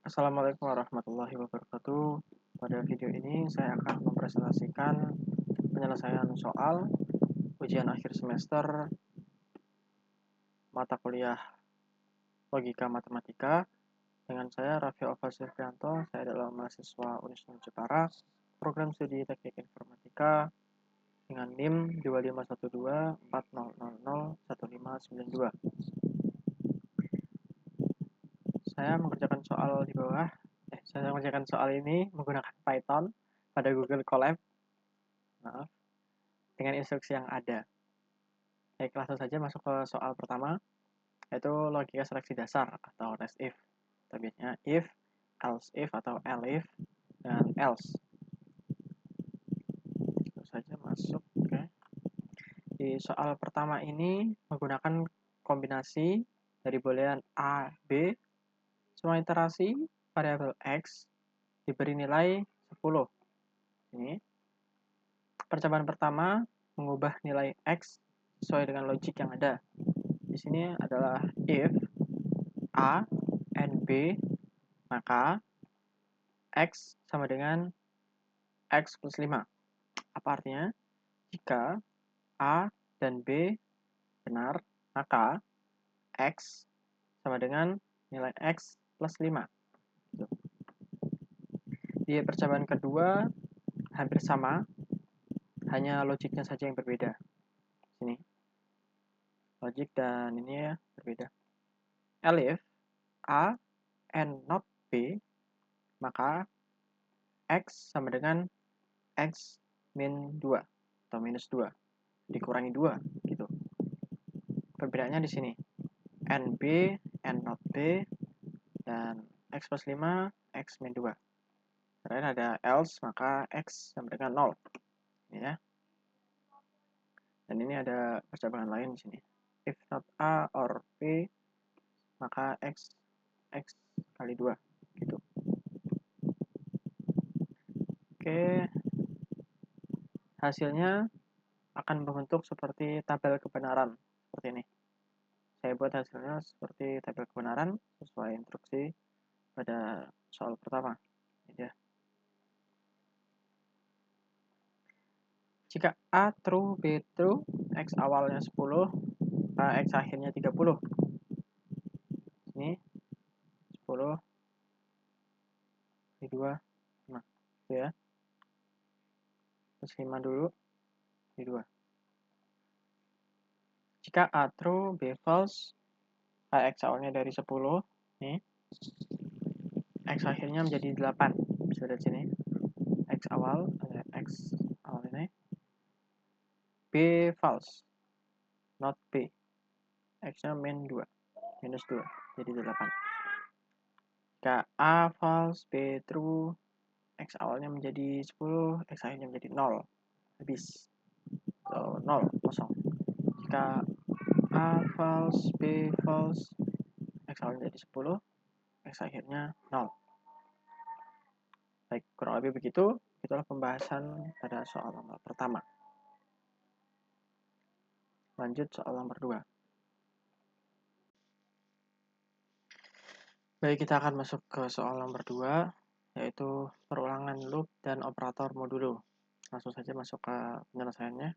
Assalamualaikum warahmatullahi wabarakatuh. Pada video ini saya akan mempresentasikan penyelesaian soal ujian akhir semester mata kuliah Logika Matematika dengan saya Raffi Oval Silvianto. Saya adalah mahasiswa Unisnu Jepara, program studi Teknik Informatika dengan NIM 251240001592. Saya mengerjakan soal di bawah. Saya mengerjakan soal ini menggunakan Python pada Google Colab. Maaf, dengan instruksi yang ada. Baik, langsung saja masuk ke soal pertama, yaitu logika seleksi dasar atau rest if. Tabirnya if, else if atau elif dan else. Langsung saja masuk. Oke. Di soal pertama ini menggunakan kombinasi dari boolean A, B. Semua iterasi variabel X diberi nilai 10. Ini percobaan pertama mengubah nilai X sesuai dengan logik yang ada. Di sini adalah if A and B, maka X sama dengan X plus 5. Apa artinya? Jika A dan B benar, maka X sama dengan nilai X plus 5. Di percobaan kedua hampir sama, hanya logiknya saja yang berbeda. Sini. Logik dan ini ya berbeda. Elif A and not B, maka X sama dengan X min 2 atau minus 2 dikurangi 2 gitu. Perbedaannya di sini. NB, N not B, dan X plus 5, X min 2. Kemudian ada else, maka X sama dengan 0. Ini ya. Dan ini ada percobaan lain di sini. If not A or B, maka X kali 2. Gitu. Oke. Hasilnya akan membentuk seperti tabel kebenaran. Seperti ini. Saya buat hasilnya seperti tabel kebenaran sesuai instruksi pada soal pertama. Ini ya. Jika A true, B true, X awalnya 10, maka X akhirnya 30. Ini 10 kali 2, 5. Itu ya. Terus 5 dulu, kali 2. Jika A true, B false, X awalnya dari 10, nih, X akhirnya menjadi 8. Bisa dari sini. X awal, ada X awal ini. B false, not B. X-nya min 2, minus 2, jadi 8. Jika A false, B true, X awalnya menjadi 10, X akhirnya menjadi 0. Habis. So, 0, kosong. Jika A false, B false, X awalnya jadi 10, X akhirnya 0. Baik, kurang lebih begitu. Itulah pembahasan pada soal nomor pertama. Lanjut soal nomor 2. Baik, kita akan masuk ke soal nomor 2, yaitu perulangan loop dan operator modulo. Langsung saja masuk ke penyelesaiannya.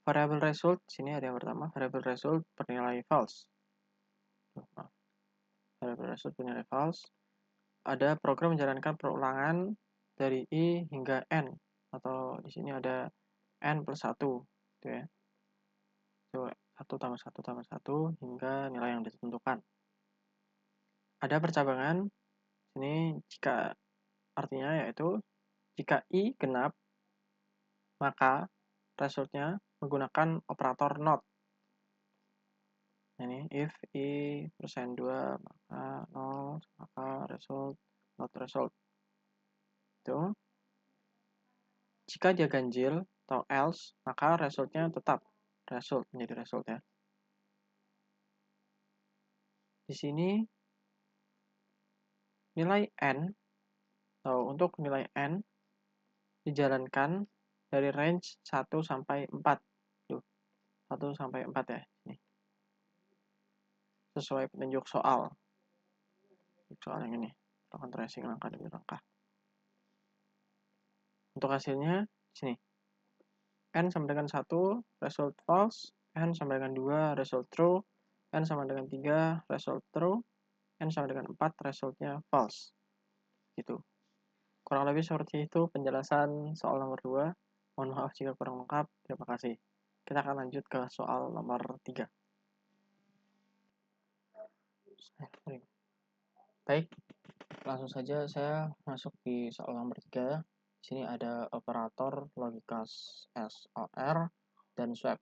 Variabel result, sini ada yang pertama, variabel result bernilai false. Variabel result bernilai false. Ada program menjalankan perulangan dari I hingga N, atau di sini ada N plus 1, gitu ya. Itu 1 tambah 1 tambah 1 hingga nilai yang ditentukan. Ada percabangan, sini jika artinya yaitu jika I genap, maka resultnya menggunakan operator not. Ini if I persen 2 maka 0, maka result not result. Itu. Jika dia ganjil atau else, maka resultnya tetap result, menjadi result ya. Di sini nilai n atau untuk nilai n dijalankan dari range 1 sampai 4. Tuh, 1 sampai 4 ya. Ini. Sesuai petunjuk soal. soal yang ini, lakukan tracing langkah demi langkah. Untuk hasilnya sini, n sama dengan 1 result false, n sama dengan 2 result true, n sama dengan 3 result true, n sama dengan 4 resultnya false. Gitu. Kurang lebih seperti itu penjelasan soal nomor 2. Mohon maaf jika kurang lengkap. Terima kasih. Kita akan lanjut ke soal nomor 3. Baik, langsung saja saya masuk di soal nomor 3. Di sini ada operator logika XOR dan swap.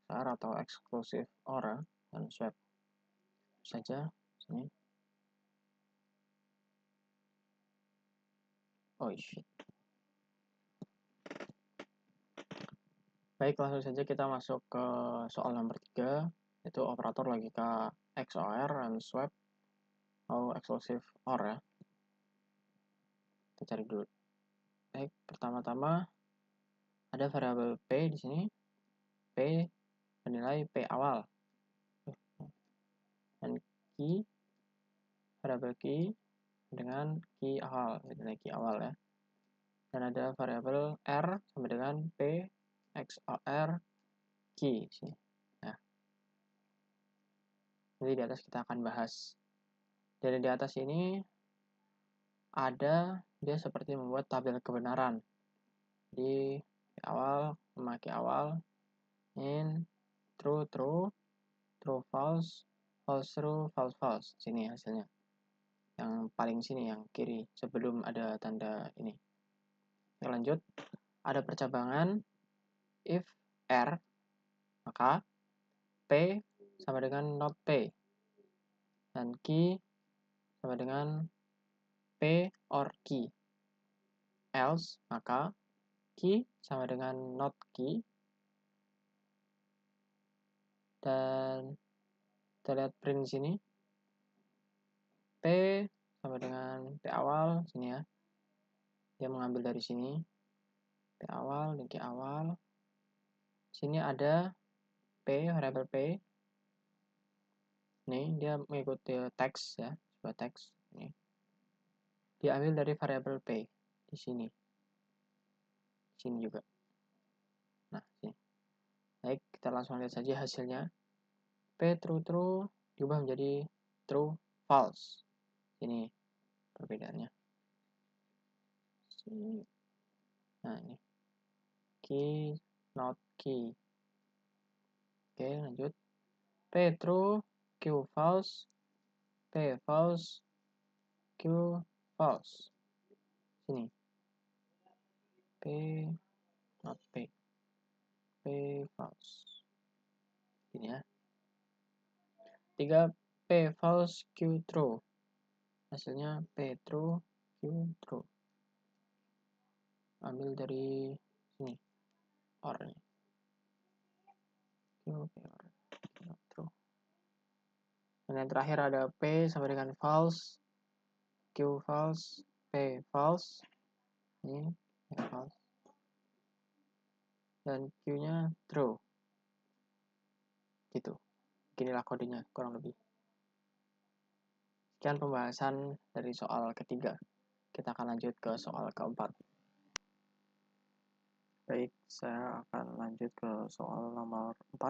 XOR atau exclusive OR dan swap. Saja sini. Oh shit. Baik, langsung saja kita masuk ke soal nomor 3, yaitu operator logika XOR dan swap atau exclusive OR ya. Kita cari dulu. Baik, pertama-tama ada variabel P di sini. P bernilai P awal. Dan key, variabel key dengan key awal, bernilai key awal ya. Dan ada variabel R sama dengan P XOR key di sini. Nah, nanti di atas kita akan bahas. Dari di atas ini ada dia seperti membuat tabel kebenaran. Di awal memakai awal in true true, true false, false true, false false. Sini hasilnya. Yang paling sini yang kiri sebelum ada tanda ini. Kita lanjut. Ada percabangan if R maka P sama dengan not P dan key sama dengan P or key. Else maka key sama dengan not key. Dan kita lihat print di sini. P sama dengan P awal sini ya. Dia mengambil dari sini. P awal dan key awal. Sini ada P, variabel P. Nih, dia mengikuti teks ya, sebuah teks. Ini. Diambil dari variabel P di sini. Sini juga. Nah, sini. Baik, kita langsung lihat saja hasilnya. P true true diubah menjadi true false. Ini perbedaannya. Nah, ini. Key not key. Oke, lanjut. P true, Q false, P false, Q false. Sini. P not P. P false. Ini ya. 3 P false, Q true. Hasilnya P true, Q true. Ambil dari sini. OR ini. Q, P, OR. True. Dan yang terakhir ada P sama dengan false, Q false, P false. Ini P false. Dan Q-nya true. Gitu. Beginilah kodenya kurang lebih. Sekian pembahasan dari soal ketiga. Kita akan lanjut ke soal keempat. Baik, saya akan lanjut ke soal nomor 4.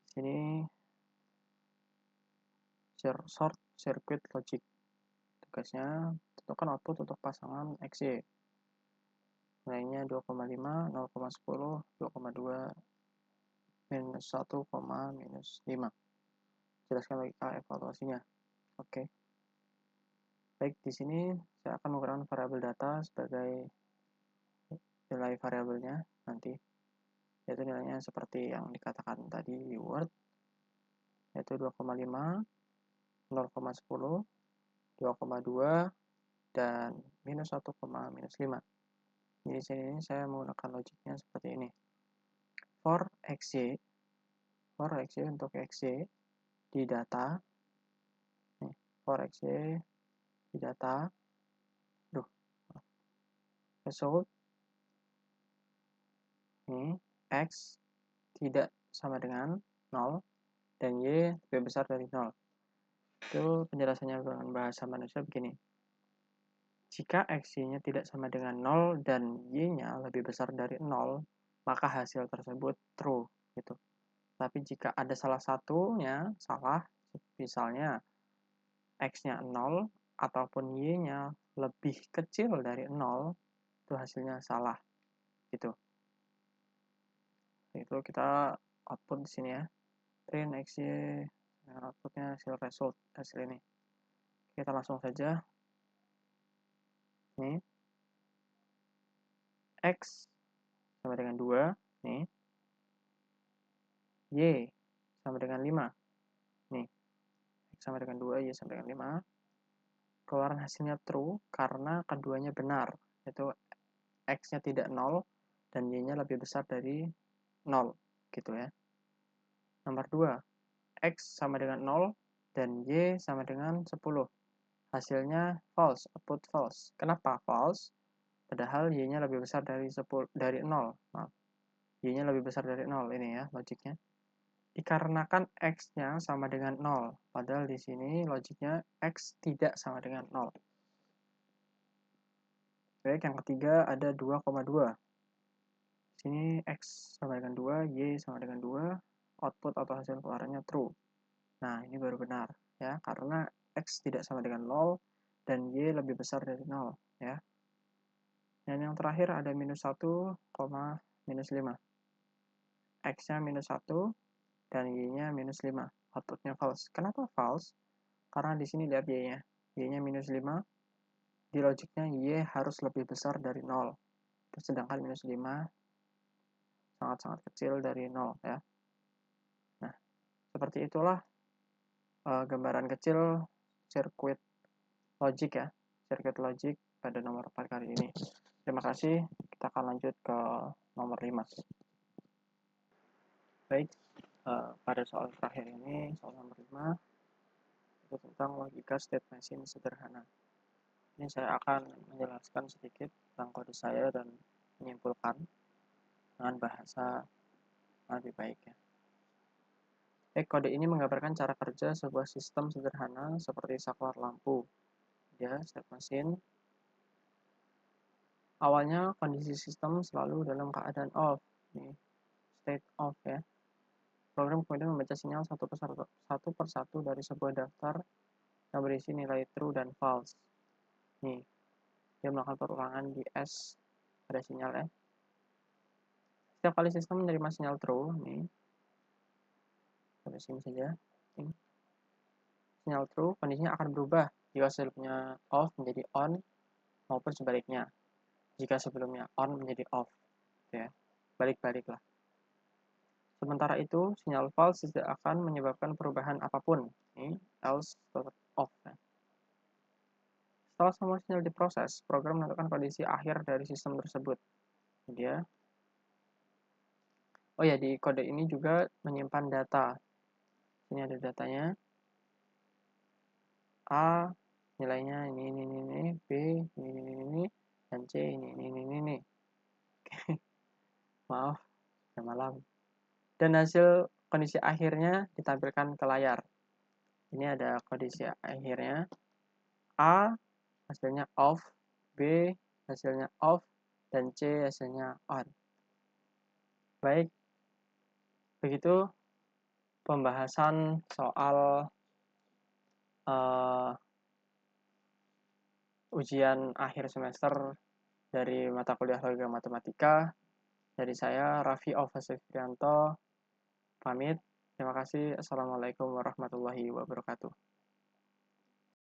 Sini short circuit logic. Tugasnya tentukan output untuk pasangan XY. Nilainya 2,5, 0,10, 2,2, minus 1, minus 5. Jelaskan logika evaluasinya. Oke. Baik, di sini saya akan menggunakan variabel data sebagai nilai variabelnya nanti. Yaitu nilainya seperti yang dikatakan tadi di Word. Yaitu 2,5, 0,10, 2,2, dan minus 1, minus 5. Di sini saya menggunakan logiknya seperti ini. For XY untuk XY di data, for XY di data, result, ini X tidak sama dengan 0, dan Y lebih besar dari 0. Itu penjelasannya dengan bahasa manusia begini. Jika X-Y-nya tidak sama dengan 0 dan Y-nya lebih besar dari 0, maka hasil tersebut true gitu. Tapi jika ada salah satunya salah, misalnya X-nya 0 ataupun Y-nya lebih kecil dari 0, itu hasilnya salah gitu. Itu kita output di sini ya. Print XY, outputnya hasil ini. Kita langsung saja. Nih. X sama dengan 2, nih. Y sama dengan 5. Nih. X sama dengan 2, Y sama dengan 5. Keluaran hasilnya true karena keduanya benar. Yaitu X-nya tidak 0 dan Y-nya lebih besar dari 0 gitu ya. Nomor 2, X sama dengan 0 dan Y sama dengan 10. Hasilnya false, output false. Kenapa false? Padahal Y-nya lebih besar dari 0. Maaf. Y-nya lebih besar dari 0 ini ya logiknya. Dikarenakan X-nya sama dengan 0. Padahal di sini logiknya X tidak sama dengan 0. Baik, yang ketiga ada 2,2. Sini X sama dengan 2, Y sama dengan 2, output atau hasil keluarannya true. Nah, ini baru benar ya, karena X tidak sama dengan 0 dan Y lebih besar dari 0 ya. Dan yang terakhir ada minus 1, minus 5. X-nya minus 1 dan Y-nya minus 5. Outputnya false. Kenapa false? Karena di sini lihat Y-nya. Y-nya minus 5. Di logiknya Y harus lebih besar dari 0. Sedangkan minus 5 sangat-sangat kecil dari 0 ya. Nah, seperti itulah gambaran kecil sirkuit logik ya. Sirkuit logik pada nomor 4 kali ini. Terima kasih. Kita akan lanjut ke nomor 5. Baik, pada soal terakhir ini, soal nomor 5, itu tentang logika state machine sederhana. Ini saya akan menjelaskan sedikit tentang kode saya dan menyimpulkan dengan bahasa lebih baik ya. Kode ini menggambarkan cara kerja sebuah sistem sederhana seperti saklar lampu. Ya, state machine. Awalnya kondisi sistem selalu dalam keadaan off. Nih, state off ya. Program kemudian membaca sinyal satu persatu dari sebuah daftar yang berisi nilai true dan false. Nih, dia melakukan perulangan di S pada sinyal ya. Setiap kali sistem menerima sinyal true, nih, sampai sini saja. Sinyal true, kondisinya akan berubah jika sebelumnya off menjadi on maupun sebaliknya. Jika sebelumnya on menjadi off, ya, balik-baliklah. Sementara itu, sinyal false tidak akan menyebabkan perubahan apapun. Ini else tetap off. Ya. Setelah semua sinyal diproses, program menentukan kondisi akhir dari sistem tersebut. Dia. Oh ya, di kode ini juga menyimpan data. Ini ada datanya. A nilainya ini, B ini, dan C ini. Maaf, sudah malam. Dan hasil kondisi akhirnya ditampilkan ke layar. Ini ada kondisi akhirnya. A hasilnya off, B hasilnya off, dan C hasilnya on. Baik, begitu pembahasan soal ujian akhir semester dari mata kuliah logika matematika. Dari saya, Raffi Alfasifrianto, pamit. Terima kasih. Assalamualaikum warahmatullahi wabarakatuh.